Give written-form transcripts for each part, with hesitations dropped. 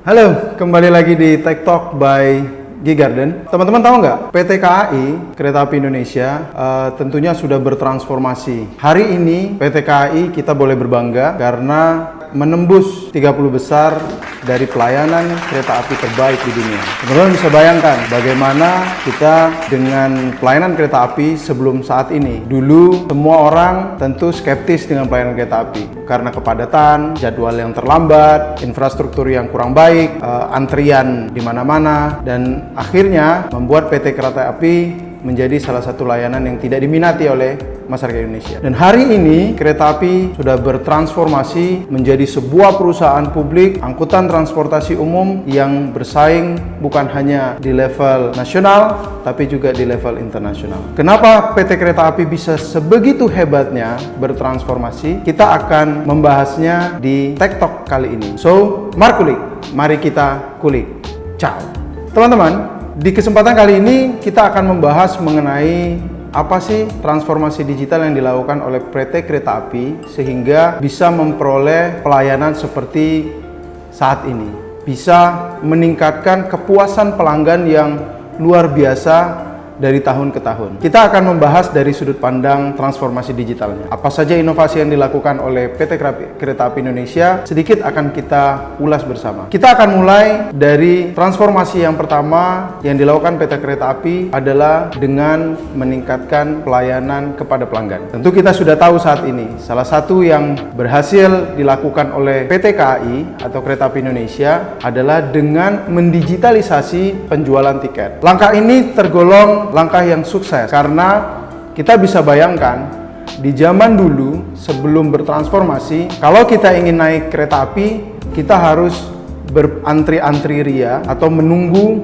Halo, kembali lagi di Tech Talk by G-Garden. Teman-teman tahu nggak, PT KAI, Kereta Api Indonesia, tentunya sudah bertransformasi. Hari ini PT KAI kita boleh berbangga karena menembus 30 besar dari pelayanan kereta api terbaik di dunia. Teman-teman bisa bayangkan bagaimana kita dengan pelayanan kereta api sebelum saat ini. Dulu semua orang tentu skeptis dengan pelayanan kereta api karena kepadatan, jadwal yang terlambat, infrastruktur yang kurang baik, antrian di mana-mana, dan akhirnya membuat PT Kereta Api menjadi salah satu layanan yang tidak diminati oleh masyarakat Indonesia. Dan hari ini kereta api sudah bertransformasi menjadi sebuah perusahaan publik angkutan transportasi umum yang bersaing bukan hanya di level nasional tapi juga di level internasional. Kenapa PT Kereta Api bisa sebegitu hebatnya bertransformasi? Kita akan membahasnya di Tech Talk kali ini. So, mari kita kulik. Ciao. Teman-teman, di kesempatan kali ini kita akan membahas mengenai apa sih transformasi digital yang dilakukan oleh PT Kereta Api sehingga bisa memperoleh pelayanan seperti saat ini. Bisa meningkatkan kepuasan pelanggan yang luar biasa dari tahun ke tahun. Kita akan membahas dari sudut pandang transformasi digitalnya. Apa saja inovasi yang dilakukan oleh PT Kereta Api Indonesia, sedikit akan kita ulas bersama. Kita akan mulai dari transformasi yang pertama yang dilakukan PT Kereta Api adalah dengan meningkatkan pelayanan kepada pelanggan. Tentu kita sudah tahu saat ini, salah satu yang berhasil dilakukan oleh PT KAI atau Kereta Api Indonesia adalah dengan mendigitalisasi penjualan tiket. Langkah ini tergolong langkah yang sukses karena kita bisa bayangkan di zaman dulu sebelum bertransformasi, kalau kita ingin naik kereta api kita harus berantri-antri ria atau menunggu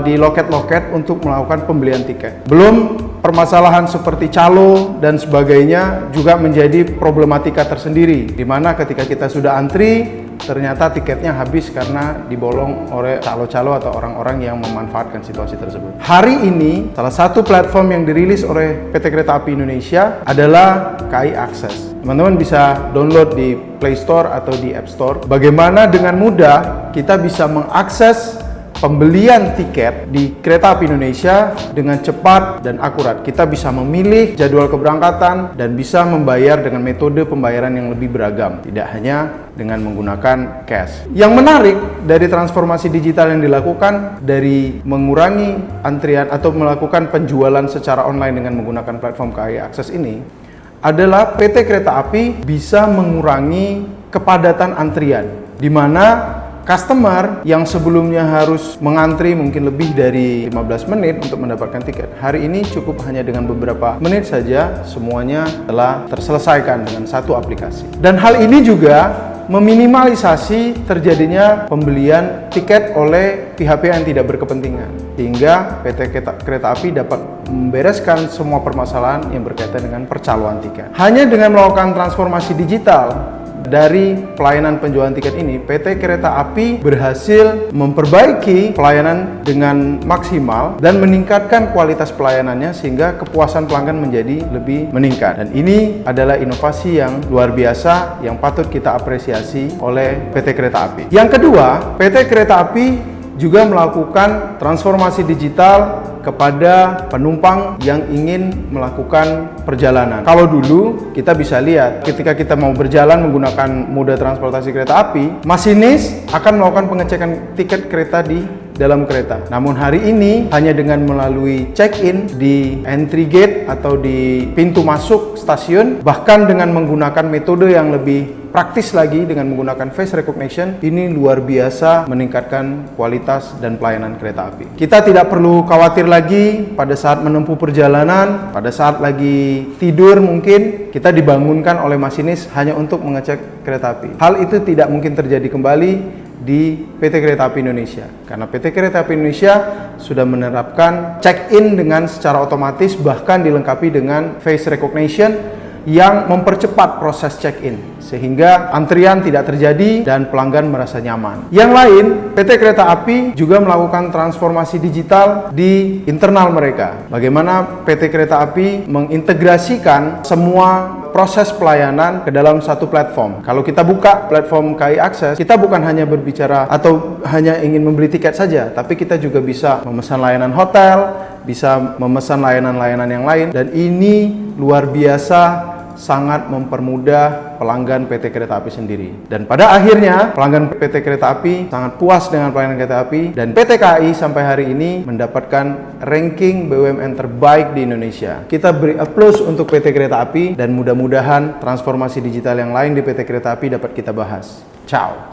di loket-loket untuk melakukan pembelian tiket. Belum permasalahan seperti calo dan sebagainya juga menjadi problematika tersendiri, di mana ketika kita sudah antri ternyata tiketnya habis karena dibolong oleh calo-calo atau orang-orang yang memanfaatkan situasi tersebut. Hari ini salah satu platform yang dirilis oleh PT Kereta Api Indonesia adalah KAI Akses. Teman-teman bisa download di Play Store atau di App Store. Bagaimana dengan mudah kita bisa mengakses pembelian tiket di Kereta Api Indonesia dengan cepat dan akurat. Kita bisa memilih jadwal keberangkatan dan bisa membayar dengan metode pembayaran yang lebih beragam, tidak hanya dengan menggunakan cash. Yang menarik dari transformasi digital yang dilakukan dari mengurangi antrian atau melakukan penjualan secara online dengan menggunakan platform KAI Akses ini adalah PT Kereta Api bisa mengurangi kepadatan antrian, di mana customer yang sebelumnya harus mengantri mungkin lebih dari 15 menit untuk mendapatkan tiket, hari ini cukup hanya dengan beberapa menit saja semuanya telah terselesaikan dengan satu aplikasi. Dan hal ini juga meminimalisasi terjadinya pembelian tiket oleh pihak-pihak yang tidak berkepentingan, sehingga PT Kereta Api dapat membereskan semua permasalahan yang berkaitan dengan percaloan tiket. Hanya dengan melakukan transformasi digital dari pelayanan penjualan tiket ini, PT Kereta Api berhasil memperbaiki pelayanan dengan maksimal dan meningkatkan kualitas pelayanannya sehingga kepuasan pelanggan menjadi lebih meningkat. Dan ini adalah inovasi yang luar biasa yang patut kita apresiasi oleh PT Kereta Api. Yang kedua, PT Kereta Api juga melakukan transformasi digital kepada penumpang yang ingin melakukan perjalanan. Kalau dulu kita bisa lihat ketika kita mau berjalan menggunakan moda transportasi kereta api, masinis akan melakukan pengecekan tiket kereta di dalam kereta. Namun hari ini hanya dengan melalui check-in di entry gate atau di pintu masuk stasiun, bahkan dengan menggunakan metode yang lebih praktis lagi dengan menggunakan face recognition, ini luar biasa meningkatkan kualitas dan pelayanan kereta api. Kita tidak perlu khawatir lagi pada saat menempuh perjalanan, pada saat lagi tidur mungkin kita dibangunkan oleh masinis hanya untuk mengecek kereta api. Hal itu tidak mungkin terjadi kembali di PT Kereta Api Indonesia karena PT Kereta Api Indonesia sudah menerapkan check-in dengan secara otomatis, bahkan dilengkapi dengan face recognition yang mempercepat proses check-in sehingga antrian tidak terjadi dan pelanggan merasa nyaman. Yang lain, PT Kereta Api juga melakukan transformasi digital di internal mereka. Bagaimana PT Kereta Api mengintegrasikan semua proses pelayanan ke dalam satu platform. Kalau kita buka platform KAI Akses, kita bukan hanya berbicara atau hanya ingin membeli tiket saja, tapi kita juga bisa memesan layanan hotel, bisa memesan layanan-layanan yang lain, dan ini luar biasa sangat mempermudah pelanggan PT Kereta Api sendiri. Dan pada akhirnya pelanggan PT Kereta Api sangat puas dengan pelayanan kereta api, dan PT KAI sampai hari ini mendapatkan ranking BUMN terbaik di Indonesia. Kita beri applause untuk PT Kereta Api dan mudah-mudahan transformasi digital yang lain di PT Kereta Api dapat kita bahas. Ciao.